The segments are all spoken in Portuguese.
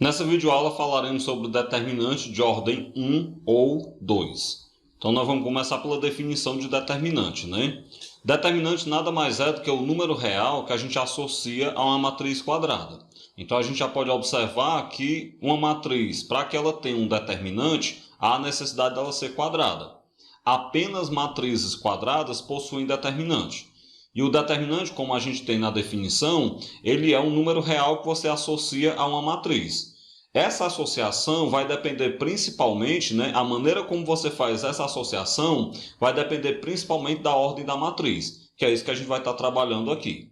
Nessa videoaula falaremos sobre o determinante de ordem 1 ou 2. Então nós vamos começar pela definição de determinante, né? Determinante nada mais é do que o número real que a gente associa a uma matriz quadrada. Então a gente já pode observar que uma matriz, para que ela tenha um determinante, há a necessidade dela ser quadrada. Apenas matrizes quadradas possuem determinante. E o determinante, como a gente tem na definição, ele é um número real que você associa a uma matriz. Essa associação vai depender principalmente, a maneira como você faz essa associação vai depender principalmente da ordem da matriz, que é isso que a gente vai estar trabalhando aqui.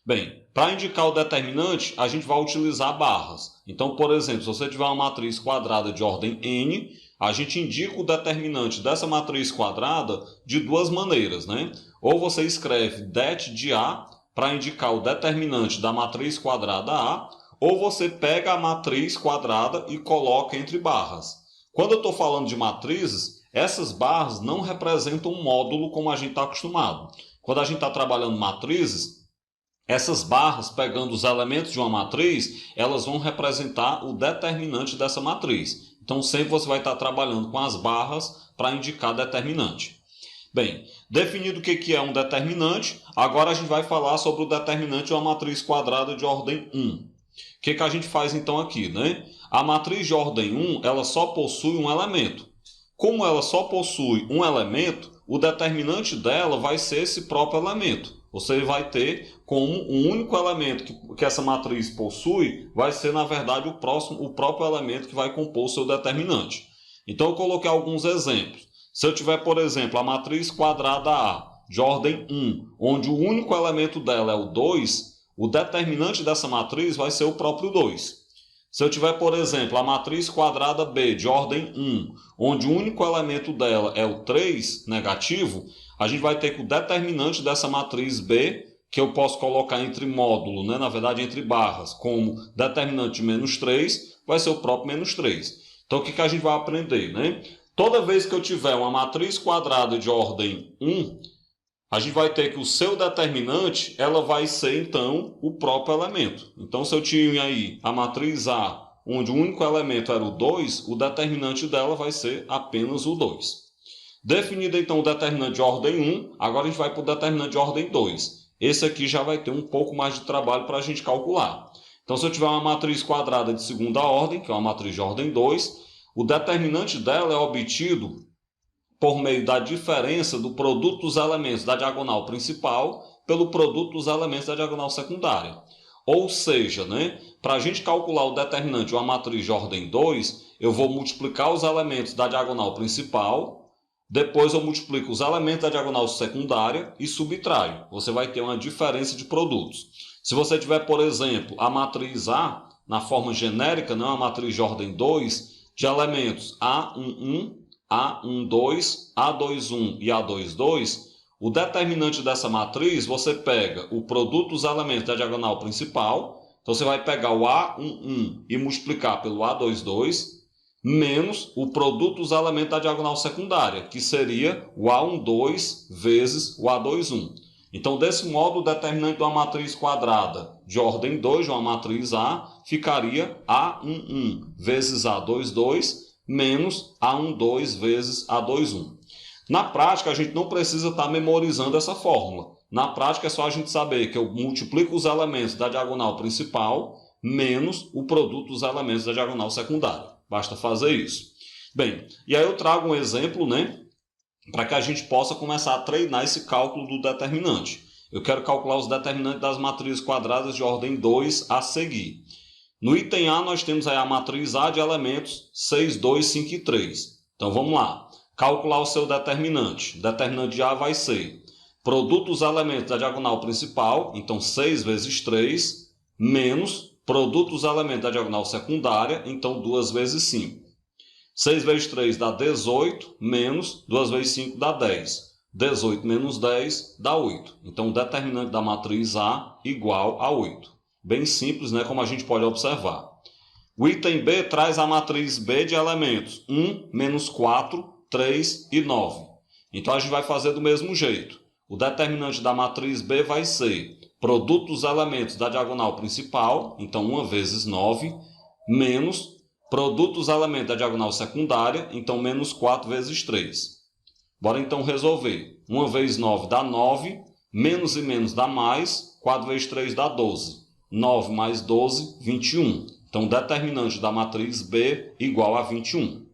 Bem, para indicar o determinante, a gente vai utilizar barras. Então, por exemplo, se você tiver uma matriz quadrada de ordem n, a gente indica o determinante dessa matriz quadrada de duas maneiras, né? Ou você escreve det de A para indicar o determinante da matriz quadrada A, ou você pega a matriz quadrada e coloca entre barras. Quando eu estou falando de matrizes, essas barras não representam um módulo como a gente está acostumado. Quando a gente está trabalhando matrizes, essas barras, pegando os elementos de uma matriz, elas vão representar o determinante dessa matriz. Então, sempre você vai estar trabalhando com as barras para indicar determinante. Bem, definido o que é um determinante, agora a gente vai falar sobre o determinante de uma matriz quadrada de ordem 1. O que a gente faz então aqui, né? A matriz de ordem 1, ela só possui um elemento. Como ela só possui um elemento, o determinante dela vai ser esse próprio elemento. Você vai ter como um único elemento que essa matriz possui, vai ser, na verdade, o próprio elemento que vai compor o seu determinante. Então, eu coloquei alguns exemplos. Se eu tiver, por exemplo, a matriz quadrada A, de ordem 1, onde o único elemento dela é o 2, o determinante dessa matriz vai ser o próprio 2. Se eu tiver, por exemplo, a matriz quadrada B, de ordem 1, onde o único elemento dela é o 3, negativo, a gente vai ter que o determinante dessa matriz B, que eu posso colocar entre módulo, na verdade entre barras, como determinante de menos 3, vai ser o próprio menos 3. Então, o que a gente vai aprender? Toda vez que eu tiver uma matriz quadrada de ordem 1, a gente vai ter que o seu determinante, ela vai ser, então, o próprio elemento. Então, se eu tinha aí a matriz A, onde o único elemento era o 2, o determinante dela vai ser apenas o 2. Definido, então, o determinante de ordem 1, agora a gente vai para o determinante de ordem 2. Esse aqui já vai ter um pouco mais de trabalho para a gente calcular. Então, se eu tiver uma matriz quadrada de segunda ordem, que é uma matriz de ordem 2, o determinante dela é obtido por meio da diferença do produto dos elementos da diagonal principal pelo produto dos elementos da diagonal secundária. Ou seja, para a gente calcular o determinante de uma matriz de ordem 2, eu vou multiplicar os elementos da diagonal principal, depois eu multiplico os elementos da diagonal secundária e subtraio. Você vai ter uma diferença de produtos. Se você tiver, por exemplo, a matriz A, na forma genérica, uma matriz de ordem 2, de elementos A11, A12, A21 e A22, o determinante dessa matriz, você pega o produto dos elementos da diagonal principal, então você vai pegar o A11 e multiplicar pelo A22, menos o produto dos elementos da diagonal secundária, que seria o A12 vezes o A21. Então, desse modo, o determinante de uma matriz quadrada de ordem 2, de uma matriz A, ficaria A11 vezes A22, menos A12 vezes A21. Na prática, a gente não precisa estar memorizando essa fórmula. Na prática, é só a gente saber que eu multiplico os elementos da diagonal principal menos o produto dos elementos da diagonal secundária. Basta fazer isso. Bem, e aí eu trago um exemplo, para que a gente possa começar a treinar esse cálculo do determinante. Eu quero calcular os determinantes das matrizes quadradas de ordem 2 a seguir. No item A, nós temos aí a matriz A de elementos 6, 2, 5 e 3. Então, vamos lá. Calcular o seu determinante. O determinante de A vai ser produto dos elementos da diagonal principal, então 6 vezes 3, menos produto dos elementos da diagonal secundária, então 2 vezes 5. 6 vezes 3 dá 18, menos 2 vezes 5 dá 10. 18 menos 10 dá 8. Então, o determinante da matriz A igual a 8. Bem simples, como a gente pode observar. O item B traz a matriz B de elementos 1, menos 4, 3 e 9. Então, a gente vai fazer do mesmo jeito. O determinante da matriz B vai ser produto dos elementos da diagonal principal, então 1 vezes 9, menos produto dos elementos da diagonal secundária, então menos 4 vezes 3. Bora então resolver. 1 vezes 9 dá 9, menos e menos dá mais, 4 vezes 3 dá 12. 9 mais 12, 21. Então, determinante da matriz B igual a 21.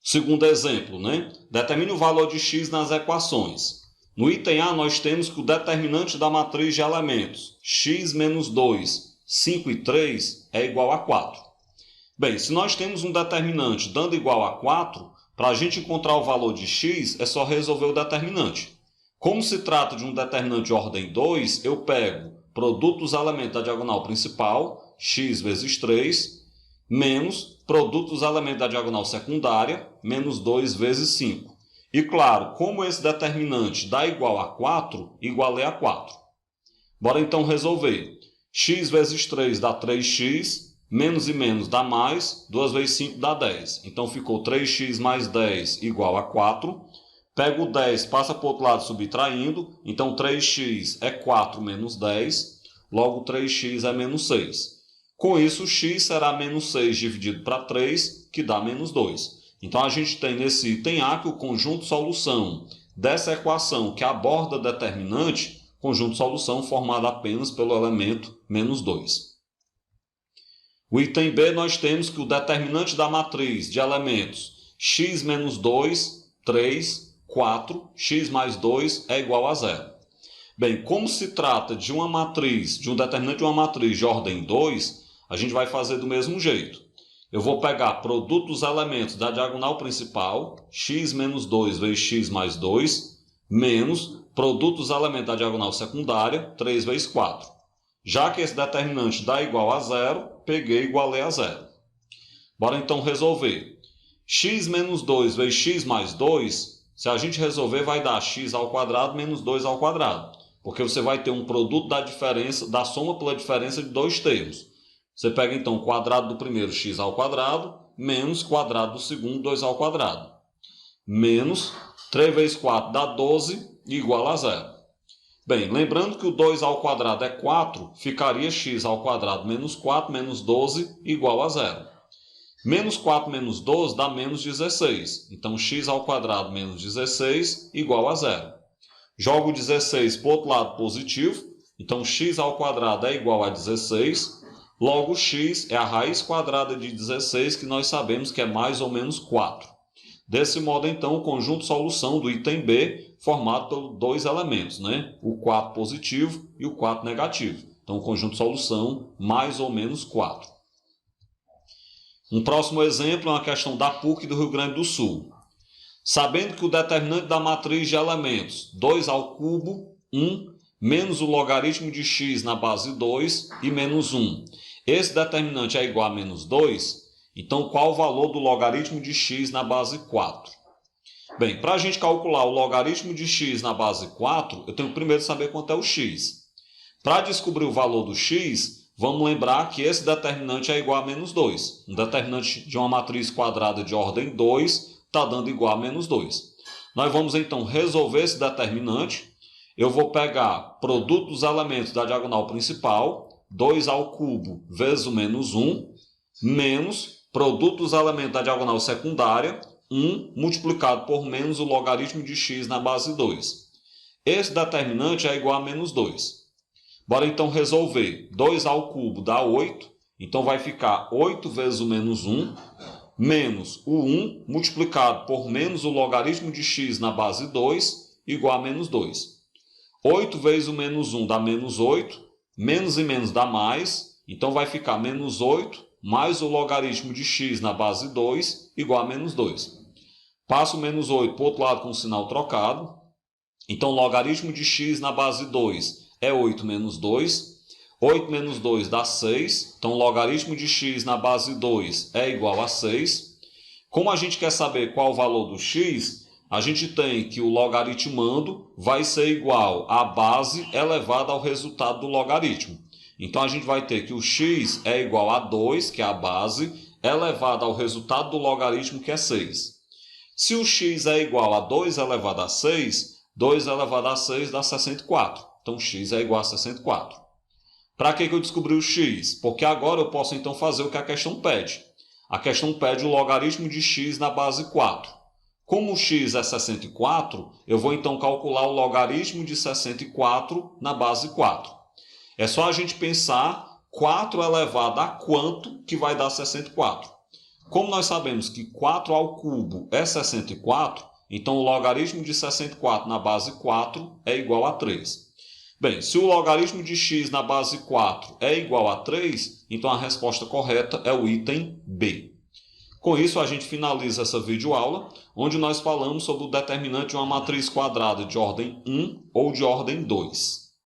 Segundo exemplo, né? Determine o valor de x nas equações. No item A, nós temos que o determinante da matriz de elementos x menos 2, 5 e 3 é igual a 4. Bem, se nós temos um determinante dando igual a 4, para a gente encontrar o valor de x, é só resolver o determinante. Como se trata de um determinante de ordem 2, eu pego produto dos elementos da diagonal principal, x vezes 3, menos produto dos elementos da diagonal secundária, menos 2 vezes 5. E claro, como esse determinante dá igual a 4, igualei a 4. Bora então resolver. X vezes 3 dá 3x, menos e menos dá mais, 2 vezes 5 dá 10. Então ficou 3x mais 10 igual a 4. Pego o 10, passa para o outro lado subtraindo, então 3x é 4 menos 10, logo 3x é menos 6. Com isso, x será menos 6 dividido para 3, que dá menos 2. Então, a gente tem nesse item A que o conjunto solução dessa equação que aborda determinante, conjunto solução formado apenas pelo elemento menos 2. O item B, nós temos que o determinante da matriz de elementos x menos 2, 3, 4, x mais 2 é igual a 0. Bem, como se trata de uma matriz, de um determinante de uma matriz de ordem 2, a gente vai fazer do mesmo jeito. Eu vou pegar produto dos elementos da diagonal principal, x menos 2 vezes x mais 2, menos produto dos elementos da diagonal secundária, 3 vezes 4. Já que esse determinante dá igual a 0, peguei e igualei a 0. Bora então resolver. X menos 2 vezes x mais 2, se a gente resolver, vai dar x ao quadrado menos 2 ao quadrado. Porque você vai ter um produto da diferença, da soma pela diferença de dois termos. Você pega então o quadrado do primeiro, x ao quadrado, menos quadrado do segundo, 2 ao quadrado. Menos 3 vezes 4 dá 12, igual a 0. Bem, lembrando que o 2 ao quadrado é 4, ficaria x ao quadrado menos 4 menos 12 igual a 0. Menos 4 menos 12 dá menos 16. Então, x ao quadrado menos 16 igual a 0. Jogo 16 para o outro lado positivo. Então, x ao quadrado é igual a 16. Logo, x é a raiz quadrada de 16, que nós sabemos que é mais ou menos 4. Desse modo, então, o conjunto solução do item B, formado por dois elementos, né? O 4 positivo e o 4 negativo. Então, o conjunto solução mais ou menos 4. Um próximo exemplo é uma questão da PUC do Rio Grande do Sul. Sabendo que o determinante da matriz de elementos 2 ao cubo, 1, menos o logaritmo de x na base 2 e menos 1. Esse determinante é igual a menos 2, então qual o valor do logaritmo de x na base 4? Bem, para a gente calcular o logaritmo de x na base 4, eu tenho que primeiro saber quanto é o x. Para descobrir o valor do x, vamos lembrar que esse determinante é igual a menos 2. Um determinante de uma matriz quadrada de ordem 2 está dando igual a menos 2. Nós vamos então resolver esse determinante. Eu vou pegar produto dos elementos da diagonal principal, 2 ao cubo vezes o menos 1, menos produto dos elementos da diagonal secundária, 1 multiplicado por menos o logaritmo de x na base 2. Esse determinante é igual a menos 2. Bora então resolver. 2 ao cubo dá 8, então vai ficar 8 vezes o menos 1, menos o 1 multiplicado por menos o logaritmo de x na base 2, igual a menos 2. 8 vezes o menos 1 dá menos 8, menos e menos dá mais, então vai ficar menos 8 mais o logaritmo de x na base 2, igual a menos 2. Passo o menos 8 para o outro lado com o sinal trocado, então logaritmo de x na base 2 é 8 menos 2. 8 menos 2 dá 6. Então, o logaritmo de x na base 2 é igual a 6. Como a gente quer saber qual o valor do x, a gente tem que o logaritmando vai ser igual à base elevada ao resultado do logaritmo. Então, a gente vai ter que o x é igual a 2, que é a base, elevado ao resultado do logaritmo, que é 6. Se o x é igual a 2 elevado a 6, 2 elevado a 6 dá 64. Então, x é igual a 64. Para que eu descobri o x? Porque agora eu posso então fazer o que a questão pede. A questão pede o logaritmo de x na base 4. Como o x é 64, eu vou então calcular o logaritmo de 64 na base 4. É só a gente pensar 4 elevado a quanto que vai dar 64. Como nós sabemos que 4 ao cubo é 64, então o logaritmo de 64 na base 4 é igual a 3. Bem, se o logaritmo de x na base 4 é igual a 3, então a resposta correta é o item B. Com isso, a gente finaliza essa videoaula, onde nós falamos sobre o determinante de uma matriz quadrada de ordem 1 ou de ordem 2.